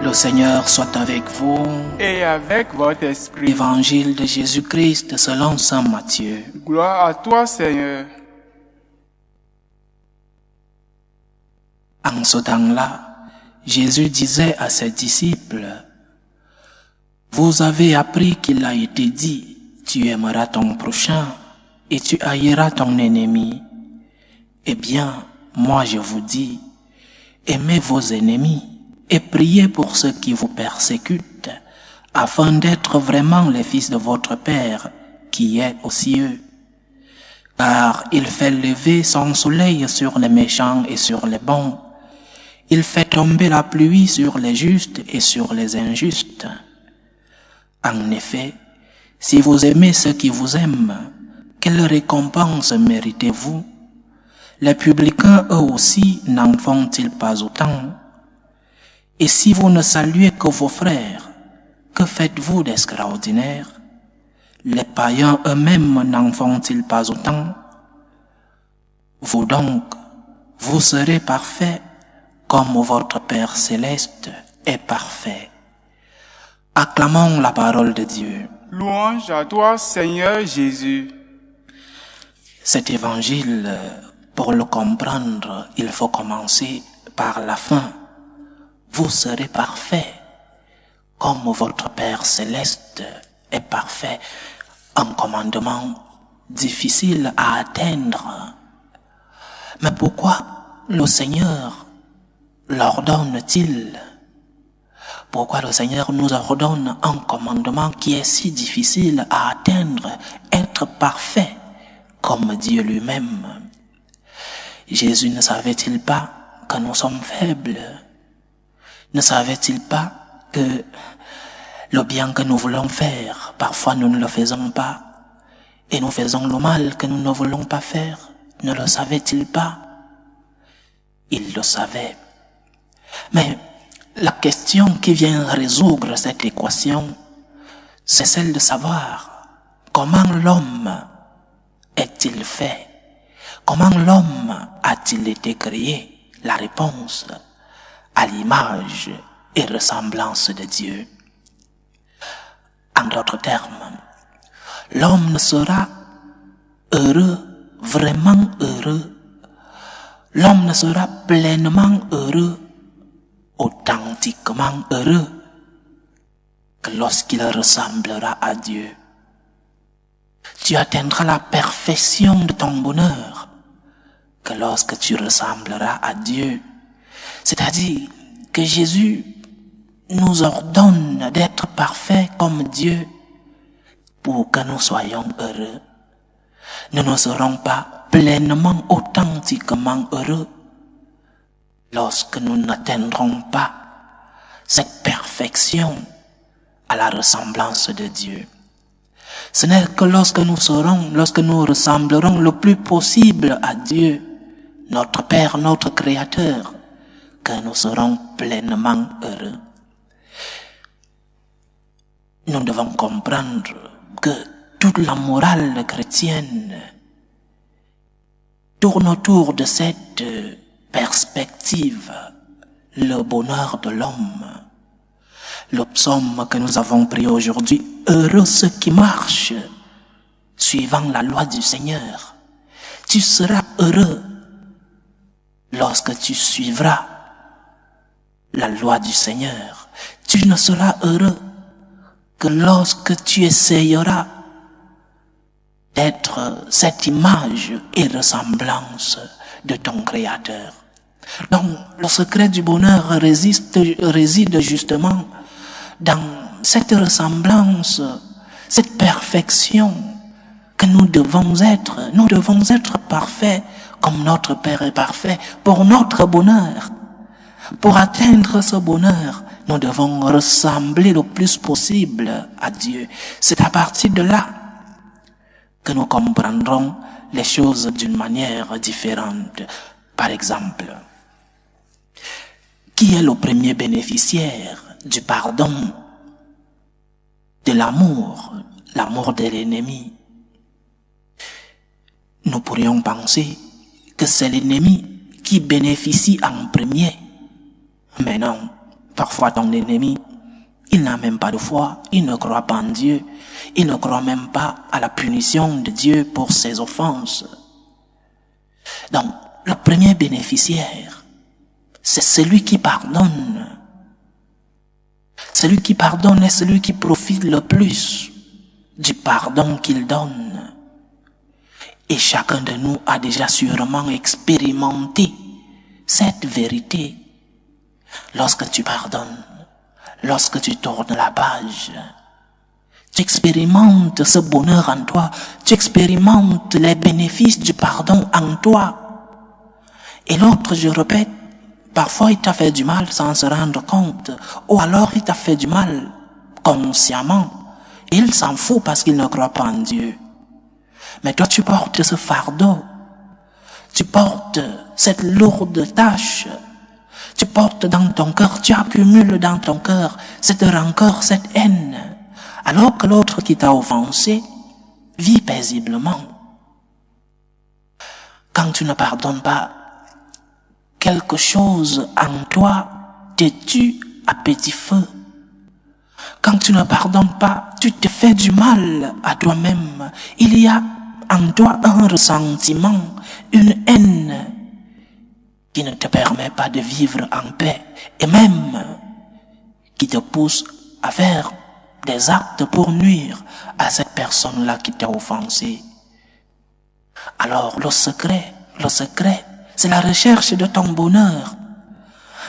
Le Seigneur soit avec vous. Et avec votre esprit. Évangile de Jésus-Christ selon saint Matthieu. Gloire à toi, Seigneur. En ce temps-là, Jésus disait à ses disciples, « Vous avez appris qu'il a été dit, tu aimeras ton prochain et tu haïras ton ennemi. Eh bien, moi je vous dis, aimez vos ennemis et priez pour ceux qui vous persécutent, afin d'être vraiment les fils de votre Père qui est aux cieux. Car il fait lever son soleil sur les méchants et sur les bons. Il fait tomber la pluie sur les justes et sur les injustes. En effet, si vous aimez ceux qui vous aiment, quelle récompense méritez-vous? Les publicains, eux aussi, n'en font-ils pas autant? Et si vous ne saluez que vos frères, que faites-vous d'extraordinaire? Les païens eux-mêmes n'en font-ils pas autant? Vous donc, vous serez parfaits, comme votre Père céleste est parfait. Acclamons la parole de Dieu. Louange à toi, Seigneur Jésus. Cet évangile, pour le comprendre, il faut commencer par la fin. Vous serez parfaits, comme votre Père céleste est parfait. Un commandement difficile à atteindre. Mais pourquoi le Seigneur l'ordonne-t-il? Pourquoi le Seigneur nous ordonne un commandement qui est si difficile à atteindre, être parfait comme Dieu lui-même? Jésus ne savait-il pas que nous sommes faibles? Ne savait-il pas que le bien que nous voulons faire, parfois nous ne le faisons pas, et nous faisons le mal que nous ne voulons pas faire? Ne le savait-il pas? Il le savait. Mais la question qui vient résoudre cette équation, c'est celle de savoir comment l'homme est-il fait? Comment l'homme a-t-il été créé? La réponse, à l'image et ressemblance de Dieu. En d'autres termes, l'homme ne sera heureux, vraiment heureux. L'homme ne sera pleinement heureux, authentiquement heureux, que lorsqu'il ressemblera à Dieu. Tu atteindras la perfection de ton bonheur que lorsque tu ressembleras à Dieu. C'est-à-dire que Jésus nous ordonne d'être parfaits comme Dieu pour que nous soyons heureux. Nous ne serons pas pleinement, authentiquement heureux lorsque nous n'atteindrons pas cette perfection à la ressemblance de Dieu. Ce n'est que lorsque nous ressemblerons le plus possible à Dieu, notre Père, notre Créateur, que nous serons pleinement heureux. Nous devons comprendre que toute la morale chrétienne tourne autour de cette perspective, le bonheur de l'homme. Le psaume que nous avons pris aujourd'hui, « Heureux ceux qui marchent suivant la loi du Seigneur ». Tu seras heureux lorsque tu suivras la loi du Seigneur. Tu ne seras heureux que lorsque tu essayeras d'être cette image et ressemblance de ton Créateur. Donc, le secret du bonheur réside justement dans cette ressemblance, cette perfection que nous devons être. Nous devons être parfaits comme notre Père est parfait pour notre bonheur. Pour atteindre ce bonheur, nous devons ressembler le plus possible à Dieu. C'est à partir de là que nous comprendrons les choses d'une manière différente. Par exemple, qui est le premier bénéficiaire du pardon, de l'amour de l'ennemi? Nous pourrions penser que c'est l'ennemi qui bénéficie en premier. Mais non, Parfois ton ennemi, il n'a même pas de foi, il ne croit pas en Dieu, il ne croit même pas à la punition de Dieu pour ses offenses. Donc, le premier bénéficiaire, c'est celui qui pardonne. Celui qui pardonne est celui qui profite le plus du pardon qu'il donne. Et chacun de nous a déjà sûrement expérimenté cette vérité. Lorsque tu pardonnes, lorsque tu tournes la page, tu expérimentes ce bonheur en toi, tu expérimentes les bénéfices du pardon en toi. Et l'autre, je répète, parfois il t'a fait du mal sans se rendre compte, ou alors il t'a fait du mal consciemment. Il s'en fout parce qu'il ne croit pas en Dieu. Mais toi tu portes ce fardeau, tu portes cette lourde tâche, tu portes dans ton cœur, tu accumules dans ton cœur cette rancœur, cette haine, alors que l'autre qui t'a offensé vit paisiblement. Quand tu ne pardonnes pas, quelque chose en toi te tue à petit feu. Quand tu ne pardonnes pas, tu te fais du mal à toi-même. Il y a en toi un ressentiment, une haine qui ne te permet pas de vivre en paix et même qui te pousse à faire des actes pour nuire à cette personne-là qui t'a offensé. Alors le secret, c'est la recherche de ton bonheur.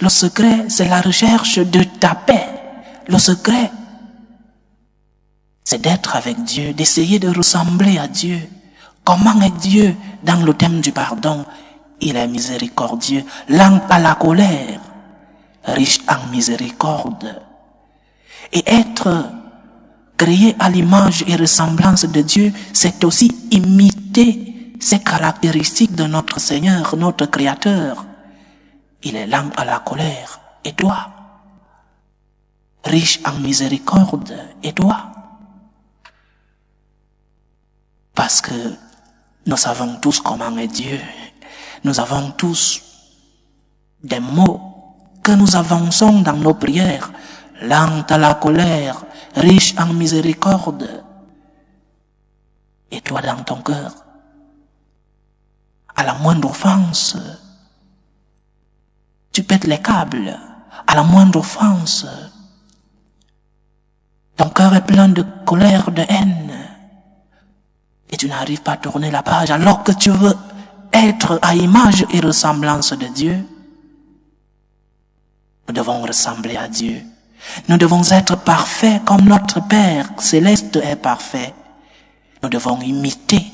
Le secret, c'est la recherche de ta paix. Le secret, c'est d'être avec Dieu, d'essayer de ressembler à Dieu. Comment est Dieu dans le thème du pardon? Il est miséricordieux, lent à la colère, riche en miséricorde. Et être créé à l'image et ressemblance de Dieu, c'est aussi imiter ces caractéristiques de notre Seigneur, notre Créateur. Il est lent à la colère, et toi? Riche en miséricorde, et toi? Parce que nous savons tous comment est Dieu. Nous avons tous des mots que nous avançons dans nos prières. Lent à la colère, riche en miséricorde. Et toi dans ton cœur, à la moindre offense, tu pètes les câbles. À la moindre offense, ton cœur est plein de colère, de haine. Et tu n'arrives pas à tourner la page alors que tu veux être à image et ressemblance de Dieu. Nous devons ressembler à Dieu. Nous devons être parfaits comme notre Père céleste est parfait. Nous devons imiter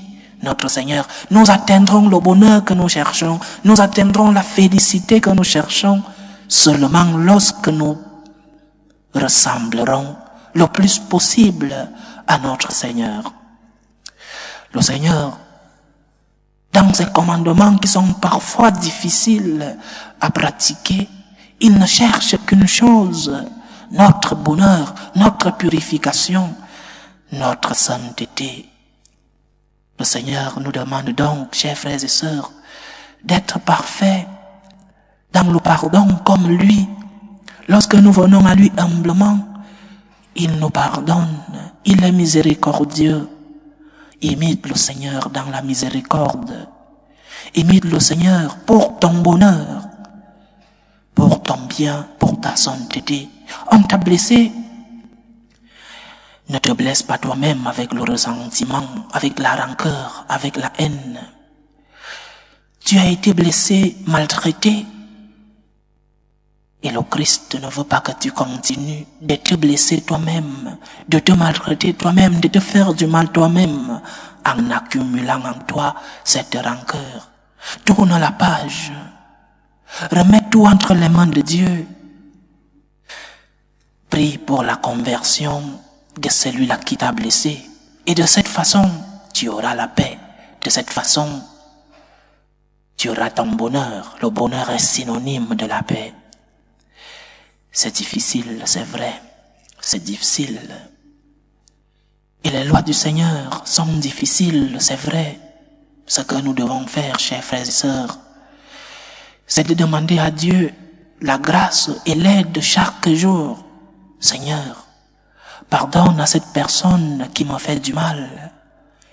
notre Seigneur. Nous atteindrons le bonheur que nous cherchons. Nous atteindrons la félicité que nous cherchons seulement lorsque nous ressemblerons le plus possible à notre Seigneur. Le Seigneur, dans ses commandements qui sont parfois difficiles à pratiquer, il ne cherche qu'une chose, notre bonheur, notre purification, notre sainteté. Le Seigneur nous demande donc, chers frères et sœurs, d'être parfaits dans le pardon comme lui. Lorsque nous venons à lui humblement, il nous pardonne, il est miséricordieux. Imite le Seigneur dans la miséricorde. Imite le Seigneur pour ton bonheur, pour ton bien, pour ta sainteté. On t'a blessé. Ne te blesse pas toi-même avec le ressentiment, avec la rancœur, avec la haine. Tu as été blessé, maltraité. Et le Christ ne veut pas que tu continues de te blesser toi-même, de te maltraiter toi-même, de te faire du mal toi-même, en accumulant en toi cette rancœur. Tourne la page. Remets tout entre les mains de Dieu. Prie pour la conversion de celui-là qui t'a blessé. Et de cette façon, tu auras la paix. De cette façon, tu auras ton bonheur. Le bonheur est synonyme de la paix. C'est difficile, c'est vrai. C'est difficile. Et les lois du Seigneur sont difficiles, c'est vrai. Ce que nous devons faire, chers frères et sœurs, c'est de demander à Dieu la grâce et l'aide chaque jour. Seigneur, pardonne à cette personne qui m'a fait du mal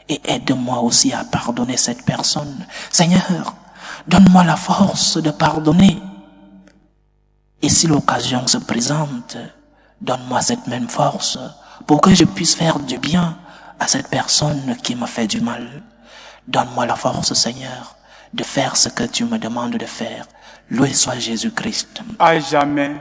et aide-moi aussi à pardonner cette personne. Seigneur, donne-moi la force de pardonner. Et si l'occasion se présente, donne-moi cette même force pour que je puisse faire du bien à cette personne qui m'a fait du mal. Donne-moi la force, Seigneur, de faire ce que tu me demandes de faire. Loué soit Jésus-Christ. À jamais.